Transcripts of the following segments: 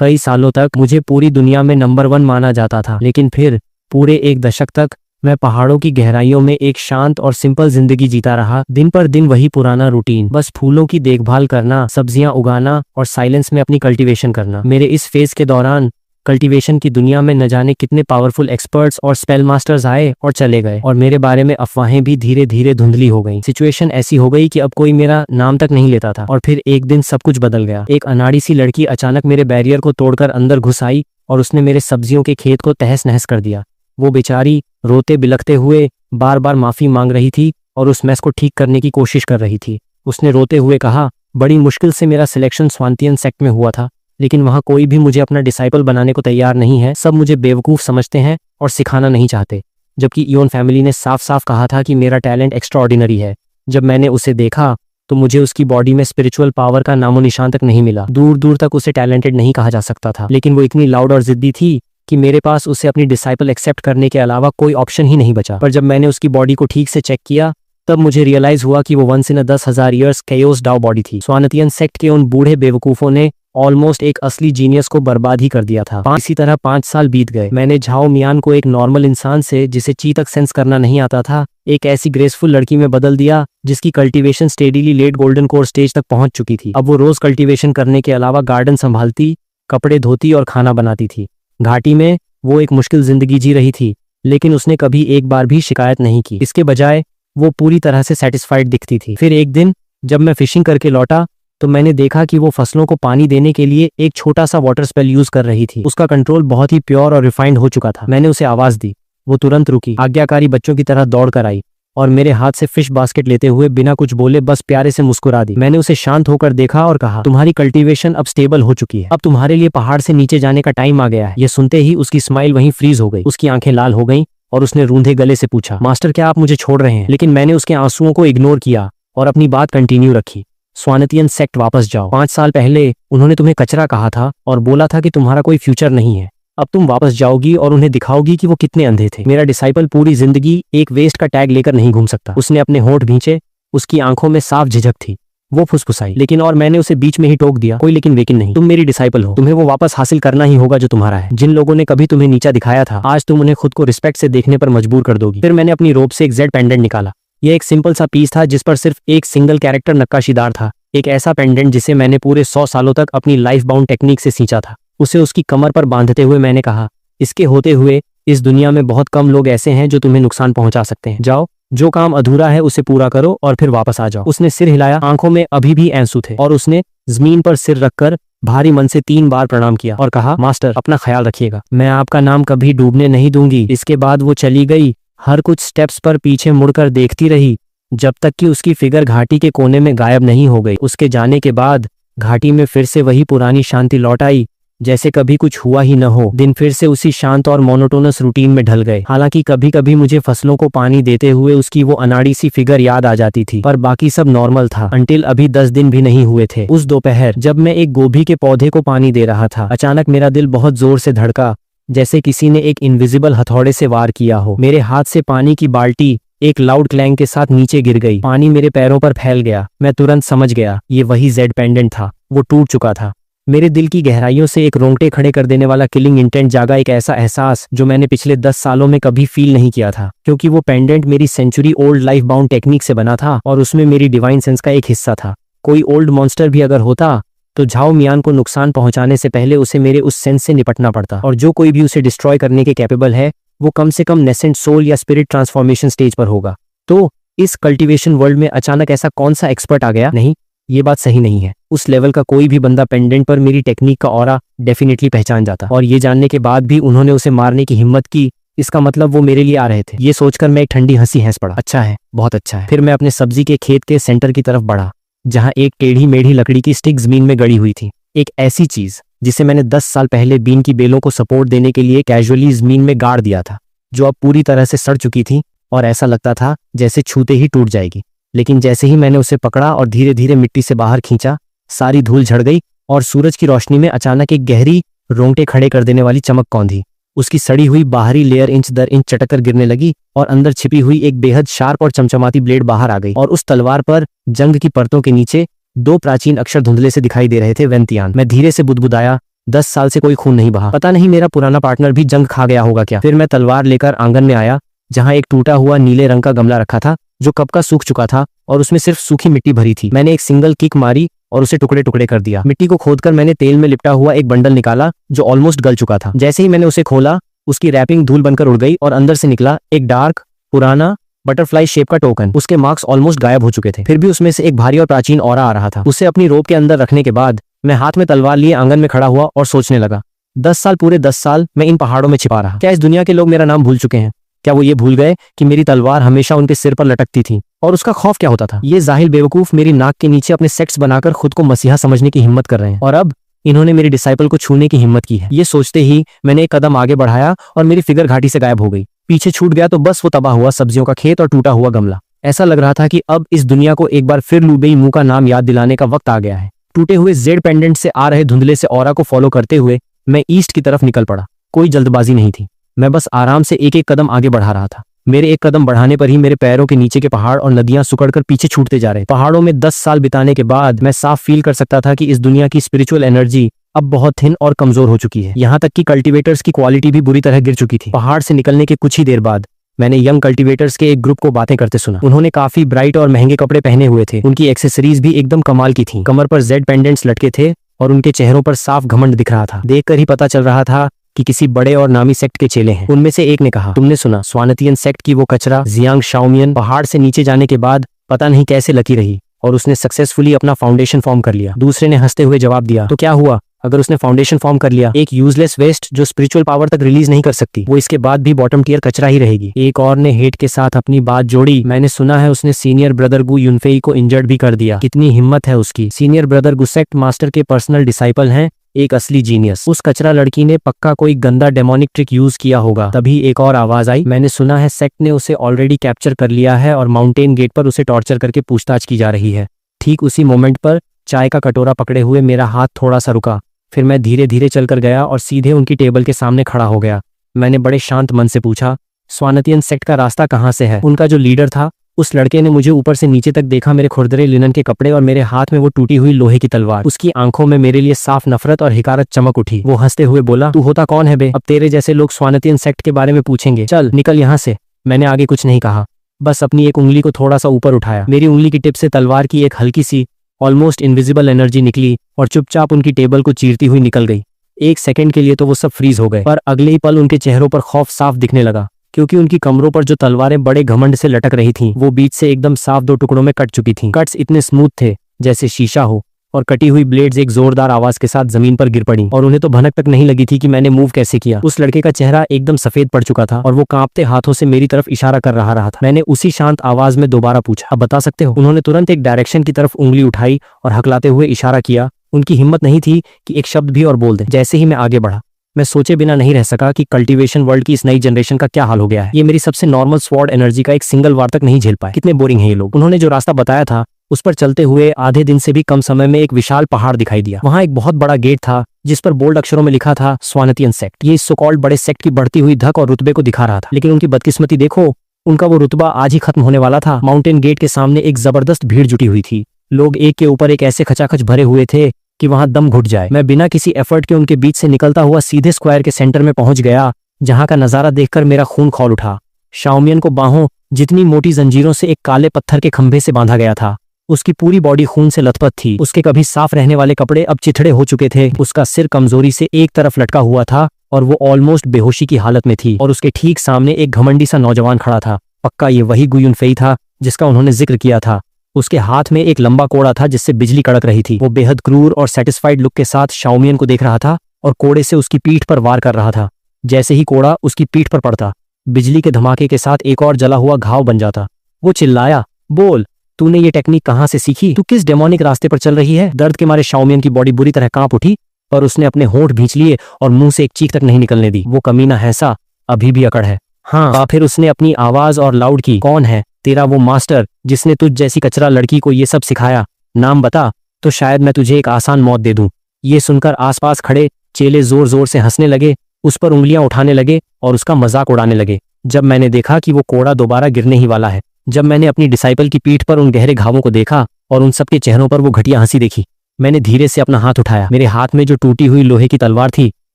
कई सालों तक मुझे पूरी दुनिया में नंबर 1 माना जाता था, लेकिन फिर पूरे 1 दशक तक मैं पहाड़ों की गहराइयों में एक शांत और सिंपल जिंदगी जीता रहा। दिन पर दिन वही पुराना रूटीन, बस फूलों की देखभाल करना, सब्जियां उगाना और साइलेंस में अपनी कल्टीवेशन करना। मेरे इस फेज के दौरान कल्टीवेशन की दुनिया में न जाने कितने पावरफुल एक्सपर्ट्स और स्पेल मास्टर्स आए और चले गए, और मेरे बारे में अफवाहें भी धीरे धीरे धुंधली हो गई। सिचुएशन ऐसी हो गई कि अब कोई मेरा नाम तक नहीं लेता था। और फिर एक दिन सब कुछ बदल गया। एक अनाड़ी सी लड़की अचानक मेरे बैरियर को तोड़कर अंदर घुस आई और उसने मेरे सब्जियों के खेत को तहस नहस कर दिया। वो बेचारी रोते बिलखते हुए बार बार माफी मांग रही थी और उस मैस को ठीक करने की कोशिश कर रही थी। उसने रोते हुए कहा, बड़ी मुश्किल से मेरा सिलेक्शन स्वांतियन सेक्ट में हुआ था, लेकिन वहां कोई भी मुझे अपना डिसाइपल बनाने को तैयार नहीं है। सब मुझे बेवकूफ समझते हैं और सिखाना नहीं चाहते, जबकि इयोन फैमिली ने साफ साफ कहा था कि मेरा टैलेंट एक्स्ट्राऑर्डिनरी है। जब मैंने उसे देखा तो मुझे उसकी बॉडी में स्पिरिचुअल पावर का नामो निशान तक नहीं मिला। दूर दूर तक उसे टैलेंटेड नहीं कहा जा सकता था, लेकिन वो इतनी लाउड और जिद्दी थी कि मेरे पास उसे अपनी डिसाइपल एक्सेप्ट करने के अलावा कोई ऑप्शन ही नहीं बचा। पर जब मैंने उसकी बॉडी को ठीक से चेक किया, तब मुझे रियलाइज हुआ कि वो 1 in 10,000 years chaos dao body थी। स्वानतियन सेक्ट के उन बूढ़े बेवकूफों ने ऑलमोस्ट एक असली जीनियस को बर्बाद ही कर दिया था। इसी तरह 5 साल बीत गए। मैंने झाओ मियान को एक नॉर्मल इंसान से, जिसे ची तक सेंस करना नहीं आता था, एक ऐसी ग्रेसफुल लड़की में बदल दिया जिसकी cultivation steadily late golden core stage तक पहुंच चुकी थी। अब वो रोज कल्टीवेशन करने के अलावा गार्डन संभालती, कपड़े धोती और खाना बनाती थी। घाटी में वो एक मुश्किल जिंदगी जी रही थी, लेकिन उसने कभी एक बार भी शिकायत नहीं की। इसके बजाय वो पूरी तरह से सेटिस्फाइड दिखती थी। फिर एक दिन जब मैं फिशिंग करके लौटा तो मैंने देखा कि वो फसलों को पानी देने के लिए एक छोटा सा वाटर स्पेल यूज कर रही थी। उसका कंट्रोल बहुत ही प्योर और रिफाइंड हो चुका था। मैंने उसे आवाज दी, वो तुरंत रुकी, आज्ञाकारी बच्चों की तरह दौड़ कर आई और मेरे हाथ से फिश बास्केट लेते हुए बिना कुछ बोले बस प्यारे से मुस्कुरा दी। मैंने उसे शांत होकर देखा और कहा, तुम्हारी कल्टीवेशन अब स्टेबल हो चुकी है, अब तुम्हारे लिए पहाड़ से नीचे जाने का टाइम आ गया है। ये सुनते ही उसकी स्माइल वहीं फ्रीज हो गई, उसकी आंखें लाल हो गईं और उसने रूंधे गले से पूछा, मास्टर क्या आप मुझे छोड़ रहे हैं? लेकिन मैंने उसके आंसुओं को इग्नोर किया और अपनी बात कंटिन्यू रखी। स्वानतियन सेक्ट वापस जाओ। 5 साल पहले उन्होंने तुम्हें कचरा कहा था और बोला था कि तुम्हारा कोई फ्यूचर नहीं है। अब तुम वापस जाओगी और उन्हें दिखाओगी कि वो कितने अंधे थे। मेरा डिसाइपल पूरी जिंदगी एक वेस्ट का टैग लेकर नहीं घूम सकता। उसने अपने होंठ भींचे, उसकी आंखों में साफ झिझक थी। वो फुसफुसाई, लेकिन और मैंने उसे बीच में ही टोक दिया, कोई लेकिन वेकिन नहीं। तुम मेरी डिसाइपल हो, तुम्हें वो वापस हासिल करना ही होगा जो तुम्हारा है। जिन लोगों ने कभी तुम्हें नीचा दिखाया था, आज तुम उन्हें खुद को रिस्पेक्ट से देखने पर मजबूर कर दोगी। फिर मैंने अपनी रोब से एक जेड पेंडेंट निकाला। यह एक सिंपल सा पीस था जिस पर सिर्फ एक सिंगल कैरेक्टर नक्काशीदार था। एक ऐसा पेंडेंट जिसे मैंने पूरे 100 सालों तक अपनी लाइफ बाउंड टेक्निक से सींचा था। उसे उसकी कमर पर बांधते हुए मैंने कहा, इसके होते हुए इस दुनिया में बहुत कम लोग ऐसे हैं जो तुम्हें नुकसान पहुंचा सकते हैं। जाओ, जो काम अधूरा है उसे पूरा करो और फिर वापस आ जाओ। उसने सिर हिलाया, आंखों में अभी भी आंसू थे, और उसने जमीन पर सिर रखकर भारी मन से 3 बार प्रणाम किया और कहा, मास्टर अपना ख्याल रखिएगा, मैं आपका नाम कभी डूबने नहीं दूंगी। इसके बाद वो चली गई। हर कुछ स्टेप्स पर पीछे मुड़कर देखती रही जब तक कि उसकी फिगर घाटी के कोने में गायब नहीं हो गई। उसके जाने के बाद घाटी में फिर से वही पुरानी शांति लौट आई, जैसे कभी कुछ हुआ ही न हो। दिन फिर से उसी शांत और मोनोटोनस रूटीन में ढल गए। हालांकि कभी कभी मुझे फसलों को पानी देते हुए उसकी वो अनाड़ी सी फिगर याद आ जाती थी, पर बाकी सब नॉर्मल था अंटिल अभी 10 दिन भी नहीं हुए थे। उस दोपहर जब मैं एक गोभी के पौधे को पानी दे रहा था, अचानक मेरा दिल बहुत जोर से धड़का, जैसे किसी ने एक इनविजिबल हथौड़े से वार किया हो। मेरे हाथ से पानी की बाल्टी एक लाउड क्लैंग के साथ नीचे गिर गई। पानी मेरे पैरों पर फैल गया। मैं तुरंत समझ गया, ये वही जेड पेंडेंट था। वो टूट चुका था। मेरे दिल की गहराइयों से एक रोंगटे खड़े कर देने वाला किलिंग इंटेंट जागा, एक ऐसा एहसास जो मैंने पिछले 10 सालों में कभी फील नहीं किया था, क्योंकि वो पेंडेंट मेरी century old life bound technique से बना था और उसमें मेरी डिवाइन सेंस का एक हिस्सा था। कोई ओल्ड मॉन्स्टर भी अगर होता तो झाओ मियान को नुकसान पहुंचाने से पहले उसे मेरे उस सेंस से निपटना पड़ता, और जो कोई भी उसे डिस्ट्रॉय करने के कैपेबल है वो कम से कम नेसेंट सोल या स्पिरिट ट्रांसफॉर्मेशन स्टेज पर होगा। तो इस कल्टीवेशन वर्ल्ड में अचानक ऐसा कौन सा एक्सपर्ट आ गया? नहीं, ये बात सही नहीं है। उस लेवल का कोई भी बंदा पेंडेंट पर मेरी टेक्निक का ऑरा डेफिनेटली पहचान जाता, और ये जानने के बाद भी उन्होंने उसे मारने की हिम्मत की, इसका मतलब वो मेरे लिए आ रहे थे। ये सोचकर मैं एक ठंडी हंसी हंस पड़ा। अच्छा है, बहुत अच्छा है। फिर मैं अपने सब्जी के खेत के सेंटर की तरफ बढ़ा, जहां एक टेढ़ी मेढ़ी लकड़ी की स्टिक जमीन में गड़ी हुई थी। एक ऐसी चीज जिसे मैंने 10 साल पहले बीन की बेलों को सपोर्ट देने के लिए कैजुअली जमीन में गाड़ दिया था, जो अब पूरी तरह से सड़ चुकी थी और ऐसा लगता था जैसे छूते ही टूट जाएगी। लेकिन जैसे ही मैंने उसे पकड़ा और धीरे धीरे मिट्टी से बाहर खींचा, सारी धूल झड़ गई और सूरज की रोशनी में अचानक एक गहरी, रोंगटे खड़े कर देने वाली चमक कौंधी। उसकी सड़ी हुई बाहरी लेयर इंच दर इंच चटककर गिरने लगी और अंदर छिपी हुई एक बेहद शार्प और चमचमाती ब्लेड बाहर आ गई। और उस तलवार पर जंग की परतों के नीचे 2 प्राचीन अक्षर धुंधले से दिखाई दे रहे थे, वेंतियान। मैं धीरे से बुदबुदाया, 10 साल से कोई खून नहीं बहा। पता नहीं मेरा पुराना पार्टनर भी जंग खा गया होगा क्या। फिर मैं तलवार लेकर आंगन में आया, जहाँ एक टूटा हुआ नीले रंग का गमला रखा था जो कब का सूख चुका था और उसमें सिर्फ सूखी मिट्टी भरी थी। मैंने एक सिंगल किक मारी और उसे टुकड़े टुकड़े कर दिया। मिट्टी को खोदकर मैंने तेल में लिपटा हुआ एक बंडल निकाला जो ऑलमोस्ट गल चुका था। जैसे ही मैंने उसे खोला, उसकी रैपिंग धूल बनकर उड़ गई और अंदर से निकला एक डार्क पुराना बटरफ्लाई शेप का टोकन। उसके मार्क्स ऑलमोस्ट गायब हो चुके थे, फिर भी उसमें से एक भारी और प्राचीन ऑरा आ रहा था। उसे अपनी रोब के अंदर रखने के बाद मैं हाथ में तलवार लिए आंगन में खड़ा हुआ और सोचने लगा। 10 साल, पूरे 10 साल मैं इन पहाड़ों में छिपा रहा। क्या इस दुनिया के लोग मेरा नाम भूल चुके हैं? क्या वो ये भूल गए कि मेरी तलवार हमेशा उनके सिर पर लटकती थी? और उसका खौफ क्या होता था? ये जाहिल बेवकूफ मेरी नाक के नीचे अपने सेक्ट्स बनाकर खुद को मसीहा समझने की हिम्मत कर रहे हैं, और अब इन्होंने मेरी डिसाइपल को छूने की हिम्मत की है। ये सोचते ही मैंने एक कदम आगे बढ़ाया और मेरी फिगर घाटी से गायब हो गई। पीछे छूट गया तो बस वो तबाह हुआ सब्जियों का खेत और टूटा हुआ गमला। ऐसा लग रहा था कि अब इस दुनिया को एक बार फिर लूबेई मुंह का नाम याद दिलाने का वक्त आ गया है। टूटे हुए जेड पेंडेंट से आ रहे धुंधले से ऑरा को फॉलो करते हुए मैं ईस्ट की तरफ निकल पड़ा। कोई जल्दबाजी नहीं थी, मैं बस आराम से एक एक कदम आगे बढ़ा रहा था। मेरे एक कदम बढ़ाने पर ही मेरे पैरों के नीचे के पहाड़ और नदियां सुकड़कर पीछे छूटते जा रहे। पहाड़ों में 10 साल बिताने के बाद मैं साफ फील कर सकता था कि इस दुनिया की स्पिरिचुअल एनर्जी अब बहुत थिन और कमजोर हो चुकी है। यहाँ तक कि कल्टीवेटर्स की क्वालिटी भी बुरी तरह गिर चुकी थी। पहाड़ से निकलने के कुछ ही देर बाद मैंने यंग कल्टीवेटर्स के एक ग्रुप को बातें करते सुना। उन्होंने काफी ब्राइट और महंगे कपड़े पहने हुए थे। उनकी एक्सेसरीज भी एकदम कमाल की थी। कमर पर जेड पेंडेंट्स लटके थे और उनके चेहरों पर साफ घमंड दिख रहा था। देखकर ही पता चल रहा था कि किसी बड़े और नामी सेक्ट के चेले हैं। उनमें से एक ने कहा, तुमने सुना स्वानतियन सेक्ट की वो कचरा जियांग शाओमियन पहाड़ से नीचे जाने के बाद पता नहीं कैसे लकी रही और उसने सक्सेसफुली अपना फाउंडेशन फॉर्म कर लिया। दूसरे ने हंसते हुए जवाब दिया, तो क्या हुआ अगर उसने फाउंडेशन फॉर्म कर लिया? एक यूजलेस वेस्ट जो स्पिरिचुअल पावर तक रिलीज नहीं कर सकती, वो इसके बाद भी बॉटम टियर कचरा ही रहेगी। एक और ने हेट के साथ अपनी बात जोड़ी, मैंने सुना है उसने सीनियर ब्रदर गु युनफेई को इंजर्ड भी कर दिया। कितनी हिम्मत है उसकी। सीनियर ब्रदर गु सेक्ट मास्टर के पर्सनल डिसाइपल हैं, एक असली जीनियस। उस कचरा लड़की ने पक्का कोई गंदा डेमोनिक ट्रिक यूज किया होगा। तभी एक और आवाज आई, मैंने सुना है सेक्ट ने उसे ऑलरेडी कैप्चर कर लिया है और माउंटेन गेट पर उसे टॉर्चर करके पूछताछ की जा रही है। ठीक उसी मोमेंट पर चाय का कटोरा पकड़े हुए मेरा हाथ थोड़ा सा रुका। फिर मैं धीरे धीरे चलकर गया और सीधे उनकी टेबल के सामने खड़ा हो गया। मैंने बड़े शांत मन से पूछा, स्वानतियन सेक्ट का रास्ता कहाँ से है? उनका जो लीडर था उस लड़के ने मुझे ऊपर से नीचे तक देखा, मेरे खुरदरे लिनन के कपड़े और मेरे हाथ में वो टूटी हुई लोहे की तलवार। उसकी आंखों में मेरे लिए साफ नफरत और हिकारत चमक उठी। वो हंसते हुए बोला, तू होता कौन है बे? अब तेरे जैसे लोग स्वानतियन सेक्ट के बारे में पूछेंगे, चल निकल यहाँ से। मैंने आगे कुछ नहीं कहा, बस अपनी एक उंगली को थोड़ा सा ऊपर उठाया। मेरी उंगली की टिप से तलवार की एक हल्की सी ऑलमोस्ट इनविजिबल एनर्जी निकली और चुपचाप उनकी टेबल को चीरती हुई निकल गई। एक सेकंड के लिए तो वो सब फ्रीज हो गए, पर अगले ही पल उनके चेहरों पर खौफ साफ दिखने लगा, क्योंकि उनकी कमरों पर जो तलवारें बड़े घमंड से लटक रही थीं, वो बीच से एकदम साफ 2 टुकड़ों में कट चुकी थीं। कट्स इतने स्मूथ थे जैसे शीशा हो, और कटी हुई ब्लेड्स एक जोरदार आवाज के साथ जमीन पर गिर पड़ी, और उन्हें तो भनक तक नहीं लगी थी कि मैंने मूव कैसे किया। उस लड़के का चेहरा एकदम सफेद पड़ चुका था और वो कांपते हाथों से मेरी तरफ इशारा कर रहा था। मैंने उसी शांत आवाज में दोबारा पूछा, अब बता सकते हो? उन्होंने तुरंत एक डायरेक्शन की तरफ उंगली उठाई और हकलाते हुए इशारा किया। उनकी हिम्मत नहीं थी कि एक शब्द भी और बोल दे। जैसे ही मैं आगे बढ़ा, मैं सोचे बिना नहीं रह सका कि कल्टीवेशन वर्ल्ड की इस नई जनरेशन का क्या हाल हो गया है। ये मेरी सबसे नॉर्मल स्वॉर्ड एनर्जी का एक सिंगल वार तक नहीं झेल पाए। कितने बोरिंग है ये लोग। उन्होंने जो रास्ता बताया था उस पर चलते हुए आधे दिन से भी कम समय में एक विशाल पहाड़ दिखाई दिया। वहाँ एक बहुत बड़ा गेट था जिस पर बोल्ड अक्षरों में लिखा था स्वानतियन सेक्ट। ये इस सो कॉल्ड बड़े सेक्ट की बढ़ती हुई धक और रुतबे को दिखा रहा था, लेकिन उनकी बदकिस्मती देखो, उनका वो रुतबा आज ही खत्म होने वाला था। माउंटेन गेट के सामने एक जबरदस्त भीड़ जुटी हुई थी। लोग एक के ऊपर एक ऐसे खचाखच भरे हुए थे कि वहां दम घुट जाए। मैं बिना किसी एफर्ट के उनके बीच से निकलता हुआ सीधे स्क्वायर के सेंटर में पहुंच गया, जहां का नजारा देखकर मेरा खून खौल उठा। शाओमियन को बाहों जितनी मोटी जंजीरों से एक काले पत्थर के खंभे से बांधा गया था। उसकी पूरी बॉडी खून से लथपथ थी। उसके कभी साफ रहने वाले कपड़े अब चिथड़े हो चुके थे। उसका सिर कमजोरी से एक तरफ लटका हुआ था और वो ऑलमोस्ट बेहोशी की हालत में थी। और उसके ठीक सामने एक घमंडी सा नौजवान खड़ा था। पक्का ये वही गु युनफेई था जिसका उन्होंने जिक्र किया था। उसके हाथ में एक लंबा कोड़ा था जिससे बिजली कड़क रही थी। वो बेहद क्रूर और सेटिस्फाइड लुक के साथ शाओमियन को देख रहा था और कोड़े से उसकी पीठ पर वार कर रहा था। जैसे ही कोड़ा उसकी पीठ पर पड़ता, बिजली के धमाके के साथ एक और जला हुआ घाव बन जाता। वो चिल्लाया, बोल, तूने ये टेक्निक कहाँ से सीखी? तू किस डेमोनिक रास्ते पर चल रही है? दर्द के मारे शाओमियन की बॉडी बुरी तरह कांप उठी, पर उसने अपने होंठ भींच लिए और मुंह से एक चीख तक नहीं निकलने दी। वो कमीना हैसा अभी भी अकड़ है। हाँ, फिर उसने अपनी आवाज और लाउड की, कौन है तेरा वो मास्टर जिसने तुझ जैसी कचरा लड़की को ये सब सिखाया? नाम बता तो शायद मैं तुझे एक आसान मौत दे दूं। ये सुनकर आसपास खड़े चेले जोर जोर से हंसने लगे, उस पर उंगलियां उठाने लगे और उसका मजाक उड़ाने लगे। जब मैंने देखा कि वो कोड़ा दोबारा गिरने ही वाला है, जब मैंने अपनी डिसाइपल की पीठ पर उन गहरे घावों को देखा और उन सबके चेहरों पर वो घटिया हंसी देखी, मैंने धीरे से अपना हाथ उठाया। मेरे हाथ में जो टूटी हुई लोहे की तलवार थी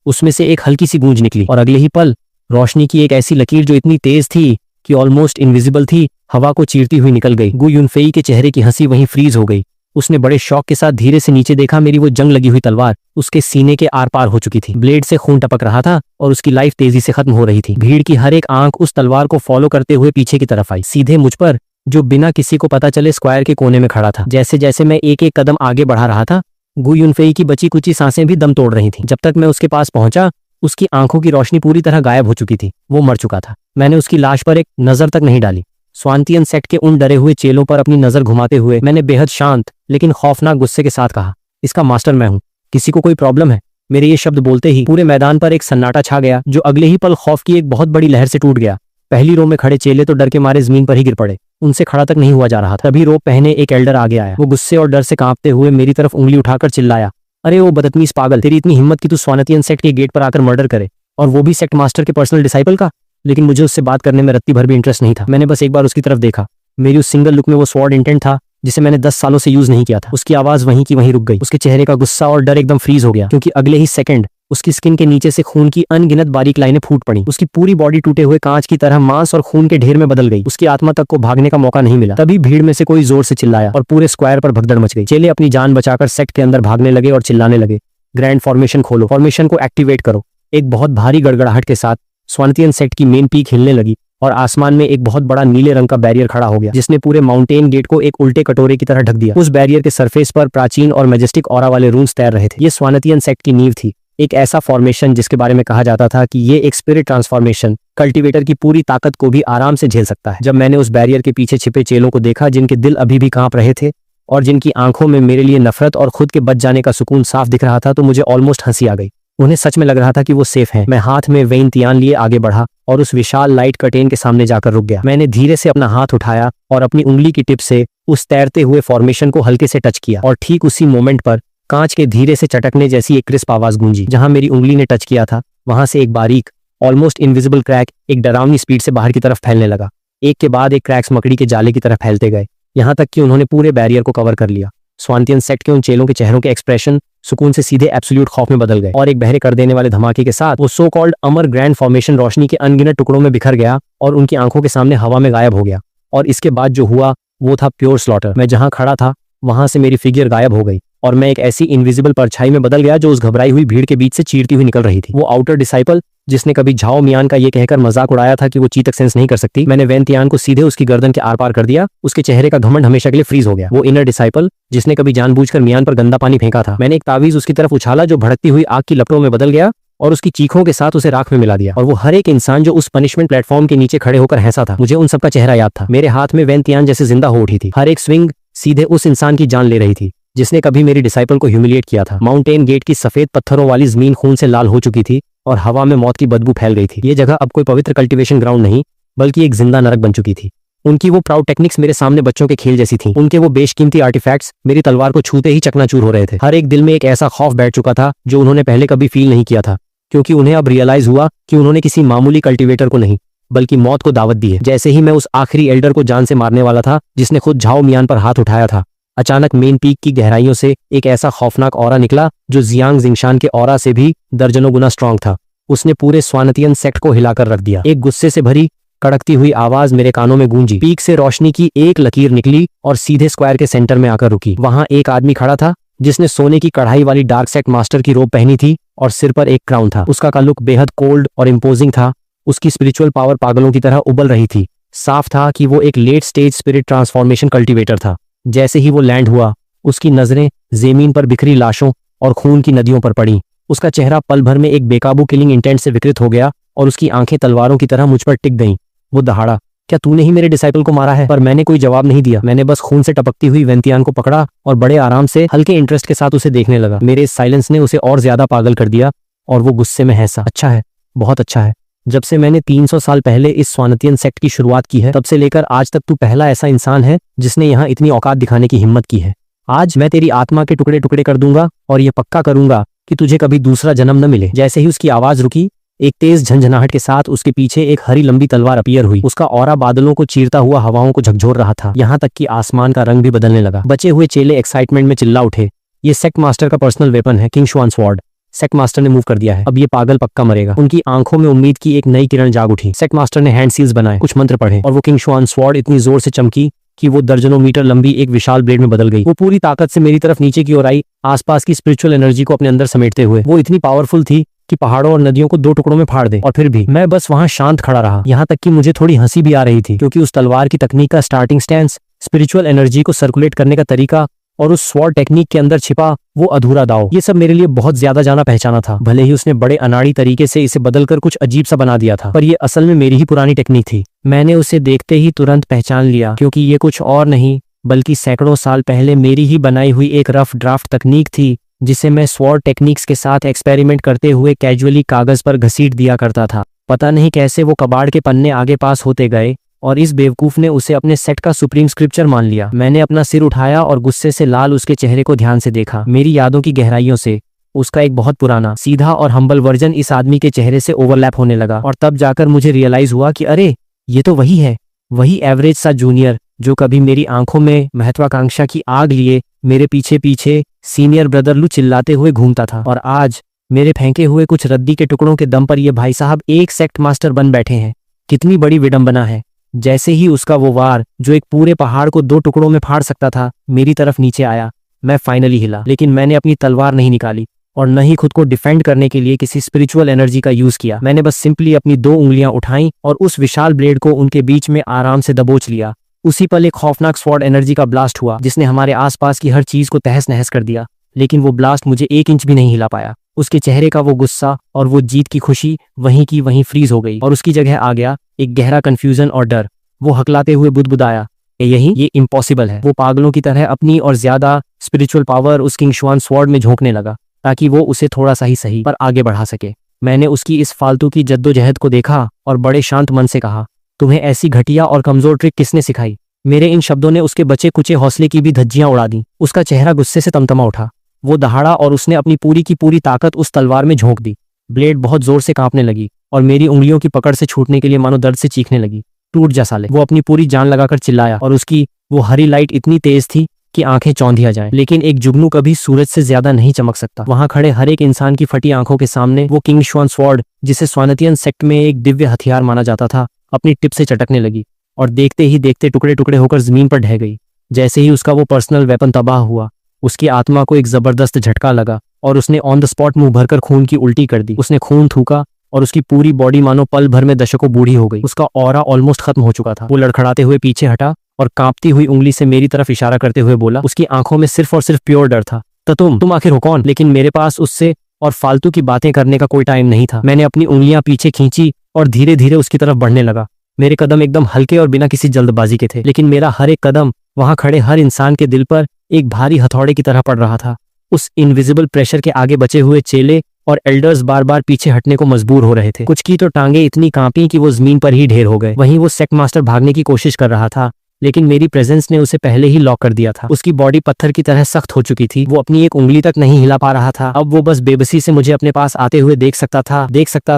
उसमें से एक हल्की सी गूंज निकली और अगले ही पल रोशनी की एक ऐसी लकीर जो इतनी तेज थी कि ऑलमोस्ट इनविजिबल थी, हवा को चीरती हुई निकल गई। गु यूनफेई के चेहरे की हंसी वहीं फ्रीज हो गई। उसने बड़े शौक के साथ धीरे से नीचे देखा। मेरी वो जंग लगी हुई तलवार उसके सीने के आर पार हो चुकी थी। ब्लेड से खून टपक रहा था और उसकी लाइफ तेजी से खत्म हो रही थी। भीड़ की हर एक आंख उस तलवार को फॉलो करते हुए पीछे की तरफ आई, सीधे मुझ पर, जो बिना किसी को पता चले स्क्वायर के कोने में खड़ा था। जैसे जैसे मैं एक एक कदम आगे बढ़ा रहा था, गु यूनफेई की बची कुची सांसें भी दम तोड़ रही थीं। जब तक मैं उसके पास पहुंचा, उसकी आंखों की रोशनी पूरी तरह गायब हो चुकी थी। वो मर चुका था। मैंने उसकी लाश पर एक नजर तक नहीं डाली। स्वानतियन सेक्ट के उन डरे हुए चेलों पर अपनी नजर घुमाते हुए मैंने बेहद शांत लेकिन खौफनाक गुस्से के साथ कहा, इसका मास्टर मैं हूं। किसी को कोई प्रॉब्लम है? मेरे ये शब्द बोलते ही पूरे मैदान पर एक सन्नाटा छा गया, जो अगले ही पल खौफ की एक बहुत बड़ी लहर से टूट गया। पहली रो में खड़े चेले तो डर के मारे जमीन पर ही गिर पड़े। उनसे खड़ा तक नहीं हुआ जा रहा था। तभी रोब पहने एक एल्डर आगे आया। वो गुस्से और डर से कांपते हुए मेरी तरफ उंगली उठाकर चिल्लाया, अरे वो बदतमीज पागल, तेरी इतनी हिम्मत कि तू स्वानतियन सेक्ट के गेट पर आकर मर्डर करे, और वो भी सेक्ट मास्टर के पर्सनल डिसाइपल का। लेकिन मुझे उससे बात करने में रत्ती भर भी इंटरेस्ट नहीं था। मैंने बस एक बार उसकी तरफ देखा। मेरी उस सिंगल लुक में वो स्वॉर्ड इंटेंट था जिसे मैंने 10 सालों से यूज नहीं किया था। उसकी आवाज वहीं की वहीं रुक गई। उसके चेहरे का गुस्सा और डर एकदम फ्रीज हो गया, क्योंकि अगले ही सेकंड उसकी स्किन के नीचे से खून की अनगिनत बारीक लाइनें फूट पड़ी। उसकी पूरी बॉडी टूटे हुए कांच की तरह मांस और खून के ढेर में बदल गई। उसकी आत्मा तक को भागने का मौका नहीं मिला। तभी भीड़ में से कोई जोर से चिल्लाया और पूरे स्क्वायर पर भगदड़ मच गई। चेले अपनी जान बचाकर सेक्ट के अंदर भागने लगे और चिल्लाने लगे, ग्रैंड फॉर्मेशन खोलो, फॉर्मेशन को एक्टिवेट करो। एक बहुत भारी गड़गड़ाहट के साथ स्वानतियन सेक्ट की मेन पीक हिलने लगी और आसमान में एक बहुत बड़ा नीले रंग का बैरियर खड़ा हो गया, जिसने पूरे माउंटेन गेट को एक उल्टे कटोरे की तरह ढक दिया। उस बैरियर के सरफेस पर प्राचीन और मैजेस्टिक ऑरा वाले रून्स तैर रहे थे। ये स्वानतियन सेक्ट की नींव थी, एक ऐसा फॉर्मेशन जिसके बारे में कहा जाता था कि ये एक स्पिरिट ट्रांसफॉर्मेशन कल्टीवेटर की पूरी ताकत को भी आराम से झेल सकता है। जब मैंने उस बैरियर के पीछे छिपे चेलों को देखा, जिनके दिल अभी भी कांप रहे थे और जिनकी आंखों में मेरे लिए नफरत और खुद के बच जाने का सुकून साफ दिख रहा था, तो मुझे ऑलमोस्ट हंसी आ गई। उन्हें सच में लग रहा था कि वो सेफ हैं। मैं हाथ में वेन तियान लिए आगे बढ़ा और उस विशाल लाइट कर्टेन के सामने जाकर रुक गया। मैंने धीरे से अपना हाथ उठाया और अपनी उंगली की टिप से उस तैरते हुए फॉर्मेशन को हल्के से टच किया, और ठीक उसी मोमेंट पर कांच के धीरे से चटकने जैसी एक क्रिस्प आवाज गूंजी। जहां मेरी उंगली ने टच किया था, वहां से एक बारीक ऑलमोस्ट इनविजिबल क्रैक एक डरावनी स्पीड से बाहर की तरफ फैलने लगा। एक के बाद एक क्रैक्स मकड़ी के जाले की तरफ फैलते गए, यहां तक कि उन्होंने पूरे बैरियर को कवर कर लिया। स्वानतियन सेक्ट के उन चेलों के चेहरों के एक्सप्रेशन सुकून से सीधे एब्सोल्यूट खौफ में बदल गए, और एक बहरे कर देने वाले धमाके के साथ वो सो कॉल्ड अमर ग्रैंड फॉर्मेशन रोशनी के अनगिनत टुकड़ों में बिखर गया और उनकी आंखों के सामने हवा में गायब हो गया। और इसके बाद जो हुआ वो था प्योर स्लॉटर। मैं जहां खड़ा था वहां से मेरी फिगर गायब हो गई और मैं एक ऐसी इनविजिबल परछाई में बदल गया जो उस घबराई हुई भीड़ के बीच से चीरती हुई निकल रही थी। वो आउटर डिसाइपल जिसने कभी झाओ मियान का ये कहकर मजाक उड़ाया था कि वो चीतक सेंस नहीं कर सकती, मैंने वेन तियान को सीधे उसकी गर्दन के आर पार कर दिया। उसके चेहरे का घमंड हमेशा के लिए फ्रीज हो गया। वो इनर डिसाइपल जिसने कभी जानबूझकर मियान पर गंदा पानी फेंका था, मैंने एक तावीज उसकी तरफ उछाला जो भड़कती हुई आग की लपटों में बदल गया और उसकी चीखों के साथ उसे राख में मिला दिया। और वो हर एक इंसान जो उस पनिशमेंट प्लेटफॉर्म के नीचे खड़े होकर हंसा था, मुझे उन सबका चेहरा याद था। मेरे हाथ में वेन तियान जैसे जिंदा हो उठी थी। हर एक स्विंग सीधे उस इंसान की जान ले रही थी जिसने कभी मेरी डिसाइपल को ह्यूमिलिएट किया था। माउंटेन गेट की सफेद पत्थरों वाली जमीन खून से लाल हो चुकी थी और हवा में मौत की बदबू फैल गई थी। ये जगह अब कोई पवित्र कल्टीवेशन ग्राउंड नहीं बल्कि एक जिंदा नरक बन चुकी थी। उनकी वो प्राउड टेक्निक्स मेरे सामने बच्चों के खेल जैसी थी। उनके वो बेशकीमती आर्टिफैक्ट्स मेरी तलवार को छूते ही चकनाचूर हो रहे थे। हर एक दिल में एक ऐसा खौफ बैठ चुका था जो उन्होंने पहले कभी फील नहीं किया था, क्योंकि उन्हें अब रियलाइज हुआ कि उन्होंने किसी मामूली कल्टीवेटर को नहीं बल्कि मौत को दावत दी है। जैसे ही मैं उस आखिरी एल्डर को जान से मारने वाला था जिसने खुद झाओ मियान पर हाथ उठाया था, अचानक मेन पीक की गहराइयों से एक ऐसा खौफनाक ऑरा निकला जो जियांग जिंगशान के ऑरा से भी दर्जनों गुना स्ट्रांग था। उसने पूरे स्वानतियन सेक्ट को हिलाकर रख दिया। एक गुस्से से भरी कड़कती हुई आवाज मेरे कानों में गूंजी। पीक से रोशनी की एक लकीर निकली और सीधे स्क्वायर के सेंटर में आकर रुकी। वहां एक आदमी खड़ा था जिसने सोने की कढ़ाई वाली डार्क सेक्ट मास्टर की रोब पहनी थी और सिर पर एक क्राउन था। उसका लुक बेहद कोल्ड और इम्पोजिंग था। उसकी स्पिरिचुअल पावर पागलों की तरह उबल रही थी। साफ था कि वो एक late stage spirit transformation cultivator था। जैसे ही वो लैंड हुआ, उसकी नजरें जमीन पर बिखरी लाशों और खून की नदियों पर पड़ी। उसका चेहरा पल भर में एक बेकाबू किलिंग इंटेंट से विकृत हो गया और उसकी आंखें तलवारों की तरह मुझ पर टिक गईं। वो दहाड़ा, क्या तूने ही मेरे डिसाइपल को मारा है? पर मैंने कोई जवाब नहीं दिया। मैंने बस खून से टपकती हुई वेंतियान को पकड़ा और बड़े आराम से हल्के इंटरेस्ट के साथ उसे देखने लगा। मेरे इस साइलेंस ने उसे और ज्यादा पागल कर दिया और वो गुस्से में हंसा। अच्छा है, बहुत अच्छा है। जब से मैंने 300 साल पहले इस स्वानतियन सेक्ट की शुरुआत की है, तब से लेकर आज तक तू पहला ऐसा इंसान है जिसने यहाँ इतनी औकात दिखाने की हिम्मत की है। आज मैं तेरी आत्मा के टुकड़े टुकड़े कर दूंगा और ये पक्का करूंगा कि तुझे कभी दूसरा जन्म न मिले। जैसे ही उसकी आवाज रुकी, एक तेज झंझनाहट के साथ उसके पीछे एक हरी लंबी तलवार अपीयर हुई। उसका ऑरा बादलों को चीरता हुआ हवाओं को झकझोर रहा था, यहाँ तक कि आसमान का रंग भी बदलने लगा। बचे हुए चेले एक्साइटमेंट में चिल्ला उठे, ये सेक्ट मास्टर का पर्सनल वेपन है, किंग शुआन स्वॉर्ड। सेक्ट मास्टर ने मूव कर दिया है, अब ये पागल पक्का मरेगा। उनकी आंखों में उम्मीद की एक नई किरण जाग उठी। सेक्ट मास्टर ने हैंड सील्स बनाए, कुछ मंत्र पढ़े और वो किंग शुआन स्वॉर्ड इतनी जोर से चमकी कि वो दर्जनों मीटर लंबी एक विशाल ब्लेड में बदल गई। वो पूरी ताकत से मेरी तरफ नीचे की ओर आई, आसपास की स्पिरिचुअल एनर्जी को अपने अंदर समेटते हुए। वो इतनी पावरफुल थी कि पहाड़ों और नदियों को दो टुकड़ों में फाड़ दे। और फिर भी मैं बस वहां शांत खड़ा रहा, यहाँ तक कि मुझे थोड़ी हंसी भी आ रही थी, क्योंकि उस तलवार की तकनीक का स्टार्टिंग स्टैंस, स्पिरिचुअल एनर्जी को सर्कुलेट करने का तरीका और उस स्वॉर्ड टेक्निक के अंदर छिपा वो अधूरा दाव, ये सब मेरे लिए बहुत ज्यादा जाना पहचाना था। भले ही उसने बड़े अनाड़ी तरीके से इसे बदलकर कुछ अजीब सा बना दिया था, पर ये असल में मेरी ही पुरानी टेक्निक थी। मैंने उसे देखते ही तुरंत पहचान लिया, क्योंकि ये कुछ और नहीं बल्कि सैकड़ों साल पहले मेरी ही बनाई हुई एक रफ ड्राफ्ट तकनीक थी, जिसे मैं स्वॉर्ड टेक्निक्स के साथ एक्सपेरिमेंट करते हुए कैजुअली कागज पर घसीट दिया करता था। पता नहीं कैसे वो कबाड़ के पन्ने आगे पास होते गए और इस बेवकूफ ने उसे अपने सेट का सुप्रीम स्क्रिप्चर मान लिया। मैंने अपना सिर उठाया और गुस्से से लाल उसके चेहरे को ध्यान से देखा। मेरी यादों की गहराइयों से उसका एक बहुत पुराना, सीधा और हम्बल वर्जन इस आदमी के चेहरे से ओवरलैप होने लगा। और तब जाकर मुझे रियलाइज हुआ कि अरे, ये तो वही है, वही एवरेज सा जूनियर जो कभी मेरी आंखों में महत्वाकांक्षा की आग लिए मेरे पीछे पीछे सीनियर ब्रदर लू चिल्लाते हुए घूमता था। और आज मेरे फेंके हुए कुछ रद्दी के टुकड़ों के दम पर ये भाई साहब एक सेक्ट मास्टर बन बैठे हैं। कितनी बड़ी विडंबना है। जैसे ही उसका वो वार, जो एक पूरे पहाड़ को दो टुकड़ों में फाड़ सकता था, मेरी तरफ नीचे आया, मैं फाइनली हिला। लेकिन मैंने अपनी तलवार नहीं निकाली और न ही खुद को डिफेंड करने के लिए किसी स्पिरिचुअल एनर्जी का यूज किया। मैंने बस सिंपली अपनी दो उंगलियां उठाई और उस विशाल ब्लेड को उनके बीच में आराम से दबोच लिया। उसी पल एक खौफनाक स्वॉर्ड एनर्जी का ब्लास्ट हुआ, जिसने हमारे आसपास की हर चीज को तहस नहस कर दिया। लेकिन वो ब्लास्ट मुझे 1 इंच भी नहीं हिला पाया। उसके चेहरे का वो गुस्सा और वो जीत की खुशी वहीं की वहीं फ्रीज हो गई और उसकी जगह आ गया एक गहरा कंफ्यूजन और डर। वो हकलाते हुए बुदबुदाया, ये इम्पॉसिबल है। वो पागलों की तरह अपनी और ज्यादा स्पिरिचुअल पावर उस किंग शुआन स्वॉर्ड में झोंकने लगा, ताकि वो उसे थोड़ा सा ही सही पर आगे बढ़ा सके। मैंने उसकी इस फालतू की जद्दोजहद को देखा और बड़े शांत मन से कहा, तुम्हें ऐसी घटिया और कमजोर ट्रिक किसने सिखाई? मेरे इन शब्दों ने उसके बचे कुचे हौसले की भी धज्जियां उड़ा दी। उसका चेहरा गुस्से से तमतमा उठा। वो दहाड़ा और उसने अपनी पूरी की पूरी ताकत उस तलवार में झोंक दी। ब्लेड बहुत जोर से कांपने लगी और मेरी उंगलियों की पकड़ से छूटने के लिए मानो दर्द से चीखने लगी। टूट जा साले, वो अपनी पूरी जान लगाकर चिल्लाया और उसकी वो हरी लाइट इतनी तेज थी कि आंखें चौंधिया जाएं। लेकिन एक जुगनू कभी सूरज से ज्यादा नहीं चमक सकता। वहां खड़े हर एक इंसान की फटी आंखों के सामने वो किंग शुआन स्वॉर्ड, जिसे स्वानतियन सेक्ट में एक दिव्य हथियार माना जाता था, अपनी टिप से चटकने लगी और देखते ही देखते टुकड़े टुकड़े होकर जमीन पर ढह गई। जैसे ही उसका वो पर्सनल वेपन तबाह हुआ, उसकी आत्मा को एक जबरदस्त झटका लगा और उसने ऑन द स्पॉट मुंह भरकर खून की उल्टी कर दी। उसने खून थूका और उसकी पूरी बॉडी मानो पल भर में दशकों बूढ़ी हो गई। उसका ऑरा ऑलमोस्ट खत्म हो चुका था। वो लड़खड़ाते हुए पीछे हटा और कांपती हुई उंगली से मेरी तरफ इशारा करते हुए बोला। उसकी आंखों में सिर्फ और सिर्फ प्योर डर था। तो तुम आखिर हो कौन? लेकिन मेरे पास उससे और फालतू की बातें करने का कोई टाइम नहीं था। मैंने अपनी उंगलियां पीछे खींची और धीरे धीरे उसकी तरफ बढ़ने लगा। मेरे कदम एकदम हल्के और बिना किसी जल्दबाजी के थे, लेकिन मेरा हर एक कदम वहां खड़े हर इंसान के दिल पर एक भारी हथौड़े की तरह पड़ रहा था। उस इनविजिबल प्रेशर के आगे बचे हुए चेले और एल्डर्स बार बार पीछे हटने को मजबूर हो रहे थे। कुछ की तो टांगे इतनी कांपी कि वो जमीन पर ही ढेर हो गए। वहीं वो सेक्ट मास्टर भागने की कोशिश कर रहा था, लेकिन मेरी प्रेजेंस ने उसे पहले ही लॉक कर दिया था। उसकी बॉडी पत्थर की तरह सख्त हो चुकी थी। वो अपनी एक उंगली तक नहीं हिला पा रहा था। अब वो बस बेबसी से मुझे अपने पास आते हुए देख सकता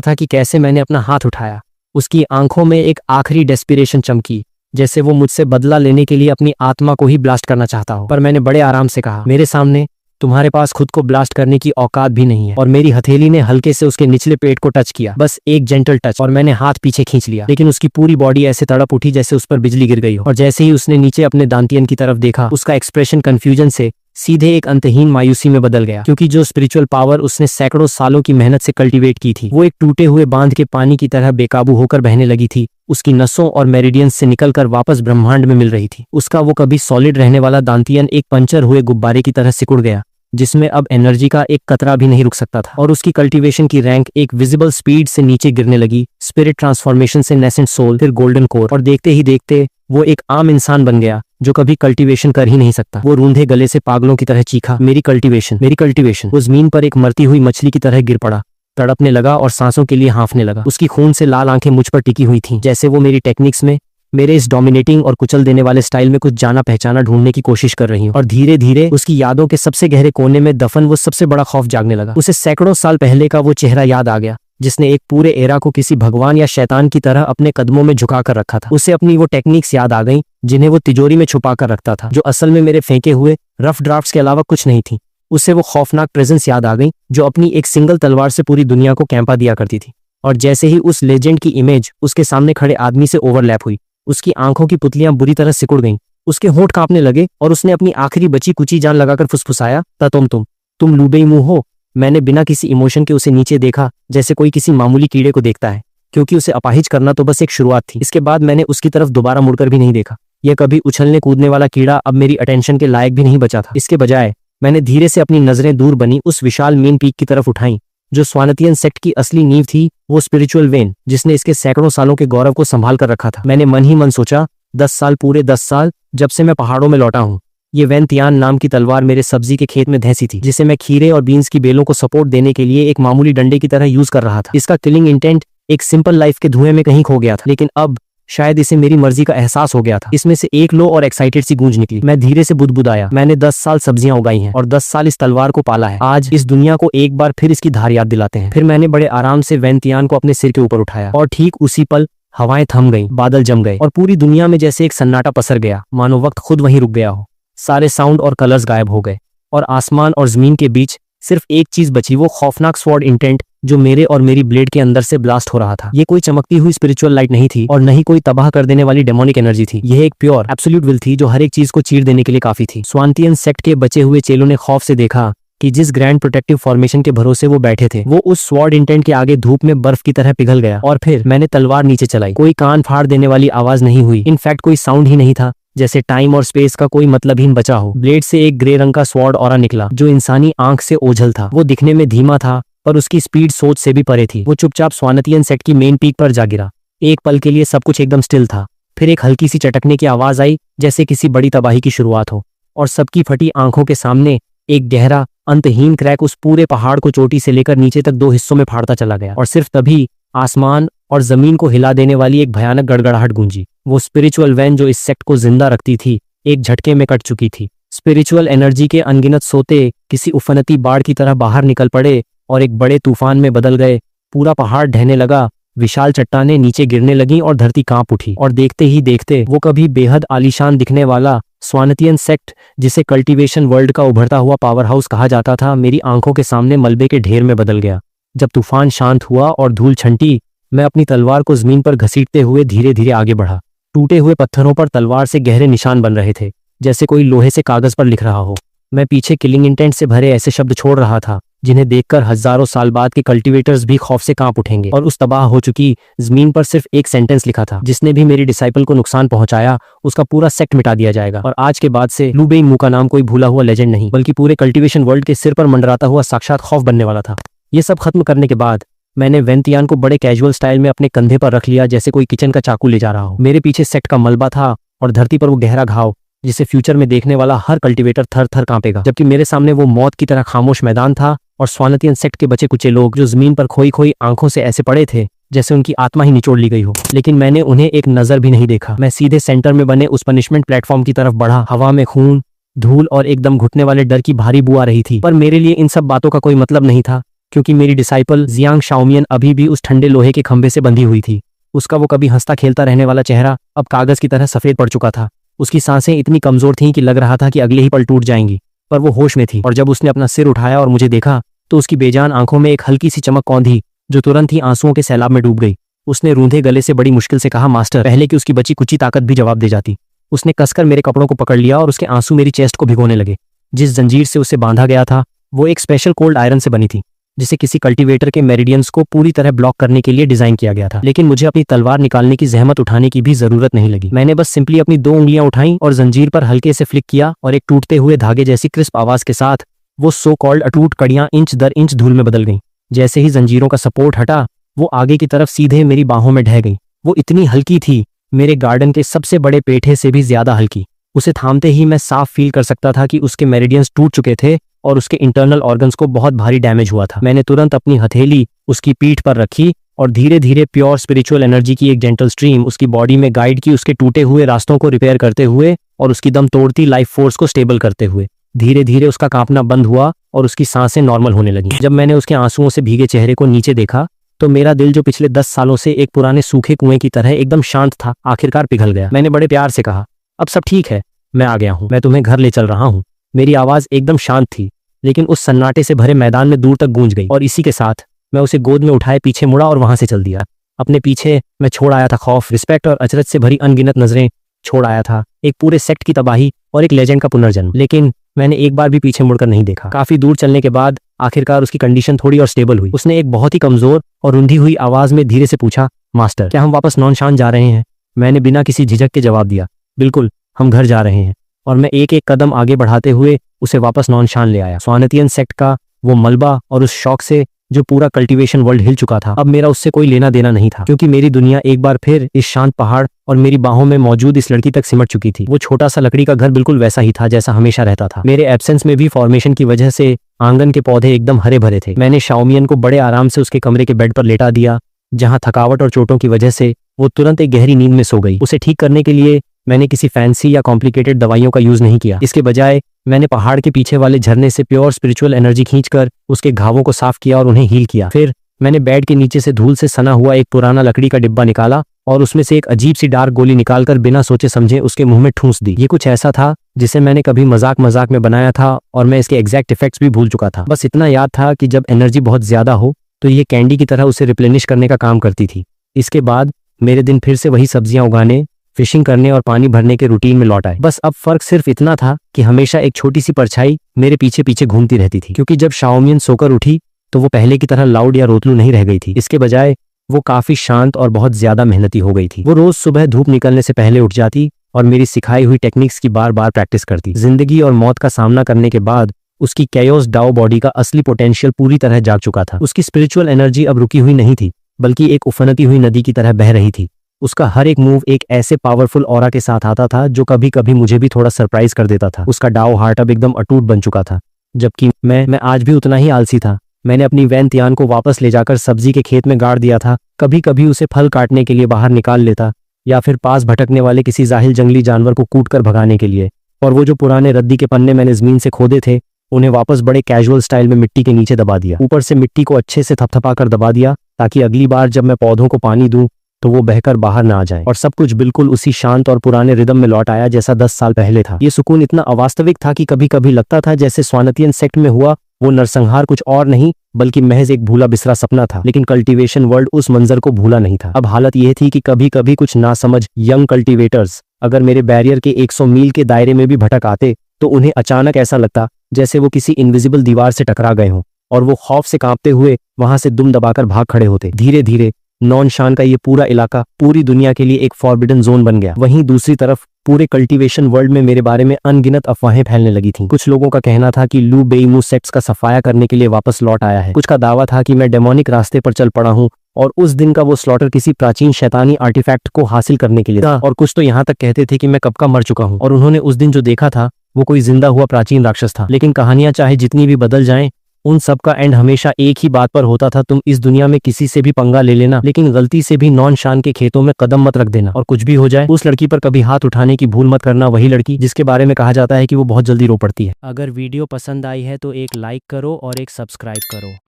था कि कैसे मैंने अपना हाथ उठाया। उसकी आंखों में एक आखिरी डेस्पिरेशन चमकी, जैसे वो मुझसे बदला लेने के लिए अपनी आत्मा को ही ब्लास्ट करना चाहता हो। पर मैंने बड़े आराम से कहा, मेरे सामने तुम्हारे पास खुद को ब्लास्ट करने की औकात भी नहीं है। और मेरी हथेली ने हल्के से उसके निचले पेट को टच किया, बस एक जेंटल टच, और मैंने हाथ पीछे खींच लिया। लेकिन उसकी पूरी बॉडी ऐसे तड़प उठी जैसे उस पर बिजली गिर गई हो। और जैसे ही उसने नीचे अपने दांतियन की तरफ देखा, उसका एक्सप्रेशन कंफ्यूजन से सीधे एक अंतहीन मायूसी में बदल गया, क्योंकि जो स्पिरिचुअल पावर उसने सैकड़ों सालों की मेहनत से कल्टीवेट की थी, वो एक टूटे हुए बांध के पानी की तरह बेकाबू होकर बहने लगी थी। उसकी नसों और मेरिडियंस से निकलकर वापस ब्रह्मांड में मिल रही थी। उसका वो कभी सॉलिड रहने वाला दांतियन एक पंचर हुए गुब्बारे की तरह सिकुड़ गया, जिसमें अब एनर्जी का एक कतरा भी नहीं रुक सकता था। और उसकी कल्टीवेशन की रैंक एक विजिबल स्पीड से नीचे गिरने लगी। स्पिरिट ट्रांसफॉर्मेशन से नेसेंट सोल, फिर गोल्डन कोर, और देखते ही देखते वो एक आम इंसान बन गया जो कभी कल्टीवेशन कर ही नहीं सकता। वो रूंधे गले से पागलों की तरह चीखा, मेरी कल्टीवेशन। वो जमीन पर एक मरती हुई मछली की तरह गिर पड़ा, तड़पने लगा और सांसों के लिए हांफने लगा। उसकी खून से लाल आंखें मुझ पर टिकी हुई थीं, जैसे वो मेरी टेक्निक्स में, मेरे इस डोमिनेटिंग और कुचल देने वाले स्टाइल में कुछ जाना पहचाना ढूंढने की कोशिश कर रही हूँ। और धीरे धीरे उसकी यादों के सबसे गहरे कोने में दफन वो सबसे बड़ा खौफ जागने लगा। उसे सैकड़ों साल पहले का वो चेहरा याद आ गया, जिसने एक पूरे एरा को किसी भगवान या शैतान की तरह अपने कदमों में झुका कर रखा था। उसे अपनी वो टेक्निक्स याद आ गईं, जिन्हें वो तिजोरी में छुपा कर रखता था, जो असल में मेरे फेंके हुए रफ ड्राफ्ट्स के अलावा कुछ नहीं थी। उसे वो खौफनाक प्रेजेंस याद आ गई जो अपनी एक सिंगल तलवार से पूरी दुनिया को कैंपा दिया करती थी। और जैसे ही उस लेजेंड की इमेज उसके सामने खड़े आदमी से ओवरलैप हुई, उसकी आंखों की पुतलियां बुरी तरह सिकुड़ गईं, उसके होंठ कांपने लगे और उसने अपनी आखिरी बची कुची जान लगाकर फुसफुसाया, तुम लू बेईमान हो। मैंने बिना किसी इमोशन के उसे नीचे देखा, जैसे कोई किसी मामूली कीड़े को देखता है, क्योंकि उसे अपाहिज करना तो बस एक शुरुआत थी। इसके बाद मैंने उसकी तरफ दोबारा मुड़कर भी नहीं देखा। यह कभी उछलने कूदने वाला कीड़ा अब मेरी अटेंशन के लायक भी नहीं बचा था। इसके बजाय मैंने धीरे से अपनी नजरें दूर बनी उस विशाल मेन पीक की तरफ उठाई, जो स्वानतियन सेक्ट की असली नींव थी, वो स्पिरिचुअल वेन जिसने इसके सैकड़ों सालों के गौरव को संभाल कर रखा था। मैंने मन ही मन सोचा, 10 साल, पूरे 10 साल जब से मैं पहाड़ों में लौटा हूँ, ये वैन तियान नाम की तलवार मेरे सब्जी के खेत में धंसी थी, जिसे मैं खीरे और बीन्स की बेलों को सपोर्ट देने के लिए एक मामूली डंडे की तरह यूज कर रहा था। इसका किलिंग इंटेंट एक सिंपल लाइफ के धुएं में कहीं खो गया था, लेकिन अब शायद इसे मेरी मर्जी का एहसास हो गया था। इसमें से एक लो और एक्साइटेड सी गूंज निकली। मैं धीरे से बुदबुदाया, मैंने 10 साल सब्जियां उगाई हैं और 10 साल इस तलवार को पाला है। आज इस दुनिया को एक बार फिर इसकी धार याद दिलाते हैं। फिर मैंने बड़े आराम से वैन तियान को अपने सिर के ऊपर उठाया और ठीक उसी पल हवाएं थम गईं, बादल जम गए और पूरी दुनिया में जैसे एक सन्नाटा पसर गया, मानो वक्त खुद वहीं रुक गया हो। सारे साउंड और कलर्स गायब हो गए और आसमान और जमीन के बीच सिर्फ एक चीज बची, वो खौफनाक स्वॉर्ड इंटेंट जो मेरे और मेरी ब्लेड के अंदर से ब्लास्ट हो रहा था। ये कोई चमकती हुई स्पिरिचुअल लाइट नहीं थी और न ही कोई तबाह कर देने वाली डेमोनिक एनर्जी थी। यह एक प्योर एब्सोल्यूट विल थी जो हर एक चीज को चीर देने के लिए काफी थी। स्वानतियन सेक्ट के बचे हुए चेलों ने खौफ से देखा कि जिस ग्रैंड प्रोटेक्टिव फॉर्मेशन के भरोसे वो बैठे थे, वो उस स्वॉर्ड इंटेंट के आगे धूप में बर्फ की तरह पिघल गया। और फिर मैंने तलवार नीचे चलाई। कोई कान फाड़ देने वाली आवाज नहीं हुई, इनफैक्ट कोई साउंड ही नहीं था, जैसे टाइम और स्पेस का कोई मतलब ही बचा हो। ब्लेड से एक ग्रे रंग का स्वॉर्ड ऑरा निकला जो इंसानी आंख से ओझल था। वो दिखने में धीमा था पर उसकी स्पीड सोच से भी परे थी। वो चुपचाप स्वानतियन सेक्ट की मेन पीक पर जा गिरा। एक पल के लिए सब कुछ एकदम स्टिल था। फिर एक हल्की सी चटकने की आवाज आई, जैसे किसी बड़ी तबाही की शुरुआत हो, और सबकी फटी आंखों के सामने एक गहरा अंतहीन क्रैक उस पूरे पहाड़ को चोटी से लेकर नीचे तक 2 हिस्सों में फाड़ता चला गया। और सिर्फ तभी आसमान और जमीन को हिला देने वाली एक भयानक गड़गड़ाहट गूंजी। वो स्पिरिचुअल वैन जो इस सेक्ट को जिंदा रखती थी, एक झटके में कट चुकी थी। स्पिरिचुअल एनर्जी के अनगिनत सोते किसी उफनती बाढ़ की तरह बाहर निकल पड़े और एक बड़े तूफान में बदल गए। पूरा पहाड़ ढहने लगा, विशाल चट्टानें नीचे गिरने लगीं और धरती कांप उठी। और देखते ही देखते वो कभी बेहद आलीशान दिखने वाला स्वानतियन सेक्ट, जिसे कल्टीवेशन वर्ल्ड का उभरता हुआ पावर हाउस कहा जाता था, मेरी आंखों के सामने मलबे के ढेर में बदल गया। जब तूफान शांत हुआ और धूल छंटी, मैं अपनी तलवार को जमीन पर घसीटते हुए धीरे धीरे आगे बढ़ा। टूटे हुए पत्थरों पर तलवार से गहरे निशान बन रहे थे, जैसे कोई लोहे से कागज पर लिख रहा हो। मैं पीछे किलिंग इंटेंट से भरे ऐसे शब्द छोड़ रहा था जिन्हें देखकर हजारों साल बाद के कल्टीवेटर्स भी खौफ से कांप उठेंगे। और उस तबाह हो चुकी जमीन पर सिर्फ एक सेंटेंस लिखा था, जिसने भी मेरी डिसाइपल को नुकसान पहुंचाया उसका पूरा सेक्ट मिटा दिया जाएगा। और आज के बाद से लू बेईमान का नाम कोई भूला हुआ लेजेंड नहीं, बल्कि पूरे कल्टीवेशन वर्ल्ड के सिर पर मंडराता हुआ साक्षात खौफ बनने वाला था। ये सब खत्म करने के बाद मैंने वैन तियान को बड़े कैजुअल स्टाइल में अपने कंधे पर रख लिया, जैसे कोई किचन का चाकू ले जा रहा हो। मेरे पीछे सेक्ट का मलबा था और धरती पर वो गहरा घाव जिसे फ्यूचर में देखने वाला हर कल्टीवेटर थर थर कांपेगा, जबकि मेरे सामने वो मौत की तरह खामोश मैदान था और स्वानतियन सेक्ट के बचे कुचे लोग जो जमीन पर खोई खोई आंखों से ऐसे पड़े थे जैसे उनकी आत्मा ही निचोड़ ली गई हो। लेकिन मैंने उन्हें एक नजर भी नहीं देखा। मैं सीधे सेंटर में बने उस पनिशमेंट प्लेटफॉर्म की तरफ बढ़ा। हवा में खून, धूल और एकदम घुटने वाले डर की भारी बू आ रही थी, पर मेरे लिए इन सब बातों का कोई मतलब नहीं था, क्योंकि मेरी डिसाइपल जियांग शाओमियन अभी भी उस ठंडे लोहे के खंभे से बंधी हुई थी। उसका वो कभी हंसता खेलता रहने वाला चेहरा अब कागज की तरह सफेद पड़ चुका था। उसकी सांसें इतनी कमजोर थीं कि लग रहा था कि अगले ही पल टूट जाएंगी, पर वो होश में थी। और जब उसने अपना सिर उठाया और मुझे देखा तो उसकी बेजान आंखों में एक हल्की सी चमक कौंधी जो तुरंत ही आंसुओं के सैलाब में डूब गई। उसने रूंधे गले से बड़ी मुश्किल से कहा, मास्टर, पहले कि उसकी बची कुची ताकत भी जवाब दे जाती। उसने कसकर मेरे कपड़ों को पकड़ लिया और उसके आंसू मेरी चेस्ट को भिगोने लगे। जिस जंजीर से उसे बांधा गया था वो एक स्पेशल कोल्ड आयरन से बनी थी, जिसे किसी कल्टीवेटर के मेरिडियंस को पूरी तरह ब्लॉक करने के लिए डिजाइन किया गया था। लेकिन मुझे अपनी तलवार निकालने की जहमत उठाने की भी जरूरत नहीं लगी। मैंने बस सिंपली अपनी 2 उंगलियां उठाई और जंजीर पर हल्के से फ्लिक किया और एक टूटते हुए धागे जैसी क्रिस्प आवाज के साथ वो सो कॉल्ड अटूट कड़ियां इंच दर इंच धूल में बदल गईं। जैसे ही जंजीरों का सपोर्ट हटा वो आगे की तरफ सीधे मेरी बाहों में ढह गई। वो इतनी हल्की थी, मेरे गार्डन के सबसे बड़े पेठे से भी ज्यादा हल्की। उसे थामते ही मैं साफ फील कर सकता था कि उसके मेरिडियंस टूट चुके थे और उसके इंटरनल ऑर्गन्स को बहुत भारी डैमेज हुआ था। मैंने तुरंत अपनी हथेली उसकी पीठ पर रखी और धीरे धीरे प्योर स्पिरिचुअल एनर्जी की एक जेंटल स्ट्रीम उसकी बॉडी में गाइड की, उसके टूटे हुए रास्तों को रिपेयर करते हुए और उसकी दम तोड़ती लाइफ फोर्स को स्टेबल करते हुए। धीरे धीरे उसका कांपना बंद हुआ और उसकी सांसें नॉर्मल होने लगी। जब मैंने उसके आंसुओं से भीगे चेहरे को नीचे देखा तो मेरा दिल, जो पिछले 10 सालों से एक पुराने सूखे कुएं की तरह एकदम शांत था, आखिरकार पिघल गया। मैंने बड़े प्यार से कहा, अब सब ठीक है, मैं आ गया हूं, मैं तुम्हें घर ले चल रहा हूं। मेरी आवाज एकदम शांत थी, लेकिन उस सन्नाटे से भरे मैदान में दूर तक गूंज गई। और इसी के साथ मैं उसे गोद में उठाए पीछे मुड़ा और वहां से चल दिया। अपने पीछे मैं छोड़ आया था खौफ, रिस्पेक्ट और अचरज से भरी अनगिनत नजरें छोड़ आया था, एक पूरे सेक्ट की तबाही और एक लेजेंड का पुनर्जन्म। लेकिन मैंने एक बार भी पीछे मुड़कर नहीं देखा। काफी दूर चलने के बाद आखिरकार उसकी कंडीशन थोड़ी और स्टेबल हुई। उसने एक बहुत ही कमजोर और रुंधी हुई आवाज में धीरे से पूछा, मास्टर क्या हम वापस नॉनशान जा रहे हैं? मैंने बिना किसी झिझक के जवाब दिया, बिल्कुल, हम घर जा रहे हैं। और मैं एक एक कदम आगे बढ़ाते हुए उसे वापस नॉनशान ले आया। स्वानतियन सेक्ट का वो मलबा और उस शौक से जो पूरा कल्टीवेशन वर्ल्ड हिल चुका था, अब मेरा उससे कोई लेना देना नहीं था, क्योंकि मेरी दुनिया एक बार फिर इस शांत पहाड़ और मेरी बाहों में मौजूद इस लड़की तक सिमट चुकी थी। वो छोटा सा लकड़ी का घर बिल्कुल वैसा ही था जैसा हमेशा रहता था। मेरे एब्सेंस में भी फॉर्मेशन की वजह से आंगन के पौधे एकदम हरे भरे थे। मैंने शाओमियन को बड़े आराम से उसके कमरे के बेड पर लेटा दिया, जहां थकावट और चोटों की वजह से वो तुरंत एक गहरी नींद में सो गई। उसे ठीक करने के लिए मैंने किसी फैंसी या कॉम्प्लिकेटेड दवाइयों का यूज नहीं किया। इसके बजाय मैंने पहाड़ के पीछे वाले झरने से प्योर स्पिरिचुअल एनर्जी खींचकर उसके घावों को साफ किया और उन्हें हील किया। फिर मैंने बेड के नीचे से धूल से सना हुआ एक पुराना लकड़ी का डिब्बा निकाला और उसमें से एक अजीब सी डार्क गोली निकालकर बिना सोचे समझे उसके मुंह में ठूंस दी। ये कुछ ऐसा था जिसे मैंने कभी मजाक मजाक में बनाया था और मैं इसके एग्जैक्ट इफेक्ट्स भी भूल चुका था। बस इतना याद था कि जब एनर्जी बहुत ज्यादा हो तो ये कैंडी की तरह उसे रिप्लेनिश करने का काम करती थी। इसके बाद मेरे दिन फिर से वही सब्जियां उगाने, फिशिंग करने और पानी भरने के रूटीन में लौट आए। बस अब फर्क सिर्फ इतना था कि हमेशा एक छोटी सी परछाई मेरे पीछे पीछे घूमती रहती थी, क्योंकि जब शाओमियन सोकर उठी तो वो पहले की तरह लाउड या रोतलू नहीं रह गई थी। इसके बजाय वो काफी शांत और बहुत ज्यादा मेहनती हो गई थी। वो रोज सुबह धूप निकलने से पहले उठ जाती और मेरी सिखाई हुई टेक्निक्स की बार बार प्रैक्टिस करती। जिंदगी और मौत का सामना करने के बाद उसकी कैयोस डाओ बॉडी का असली पोटेंशियल पूरी तरह जाग चुका था। उसकी स्पिरिचुअल एनर्जी अब रुकी हुई नहीं थी, बल्कि एक उफनती हुई नदी की तरह बह रही थी। उसका हर एक मूव एक ऐसे पावरफुल ऑरा के साथ आता था जो कभी कभी मुझे भी थोड़ा सरप्राइज कर देता था। उसका डाओ हार्ट अब एकदम अटूट बन चुका था, जबकि मैं आज भी उतना ही आलसी था। मैंने अपनी वैन तियान को वापस ले जाकर सब्जी के खेत में गाड़ दिया था। कभी कभी उसे फल काटने के लिए बाहर निकाल लेता, या फिर पास भटकने वाले किसी जाहिल जंगली जानवर को कूट कर भगाने के लिए। और वो जो पुराने रद्दी के पन्ने मैंने जमीन से खोदे थे, उन्हें वापस बड़े कैजुअल स्टाइल में मिट्टी के नीचे दबा दिया। ऊपर से मिट्टी को अच्छे से थपथपा कर दबा दिया, ताकि अगली बार जब मैं पौधों को पानी दूं तो वो बहकर बाहर ना आ जाए। और सब कुछ बिल्कुल उसी शांत और पुराने रिदम में लौट आया जैसा 10 साल पहले था। ये सुकून इतना अवास्तविक था कि कभी कभी लगता था जैसे स्वानतियन सेक्ट में हुआ वो नरसंहार कुछ और नहीं बल्कि महज एक भूला बिसरा सपना था। लेकिन कल्टीवेशन वर्ल्ड उस मंजर को भूला नहीं था। अब हालत यह थी कि कभी कभी कुछ नासमझ यंग कल्टीवेटर्स अगर मेरे बैरियर के 100 मील के दायरे में भी भटक आते तो उन्हें अचानक ऐसा लगता जैसे वो किसी इनविजिबल दीवार से टकरा गए हों, और वो खौफ से कांपते हुए वहां से दुम दबाकर भाग खड़े होते। धीरे धीरे नॉनशान का ये पूरा इलाका पूरी दुनिया के लिए एक फॉरबिडन जोन बन गया। वहीं दूसरी तरफ पूरे कल्टीवेशन वर्ल्ड में मेरे बारे में अनगिनत अफवाहें फैलने लगी थीं। कुछ लोगों का कहना था कि लू बेईमू सेक्ट्स का सफाया करने के लिए वापस लौट आया है। कुछ का दावा था कि मैं डेमोनिक रास्ते पर चल पड़ा हूँ और उस दिन का वो स्लॉटर किसी प्राचीन शैतानी आर्टिफैक्ट को हासिल करने के लिए था। और कुछ तो यहाँ तक कहते थे कि मैं कब का मर चुका हूँ और उन्होंने उस दिन जो देखा था वो कोई जिंदा हुआ प्राचीन राक्षस था। लेकिन कहानियां चाहे जितनी भी बदल जाएं, उन सब का एंड हमेशा एक ही बात पर होता था, तुम इस दुनिया में किसी से भी पंगा ले लेना, लेकिन गलती से भी नॉनशान के खेतों में कदम मत रख देना। और कुछ भी हो जाए उस लड़की पर कभी हाथ उठाने की भूल मत करना, वही लड़की जिसके बारे में कहा जाता है कि वो बहुत जल्दी रो पड़ती है। अगर वीडियो पसंद आई है तो एक लाइक करो और एक सब्सक्राइब करो।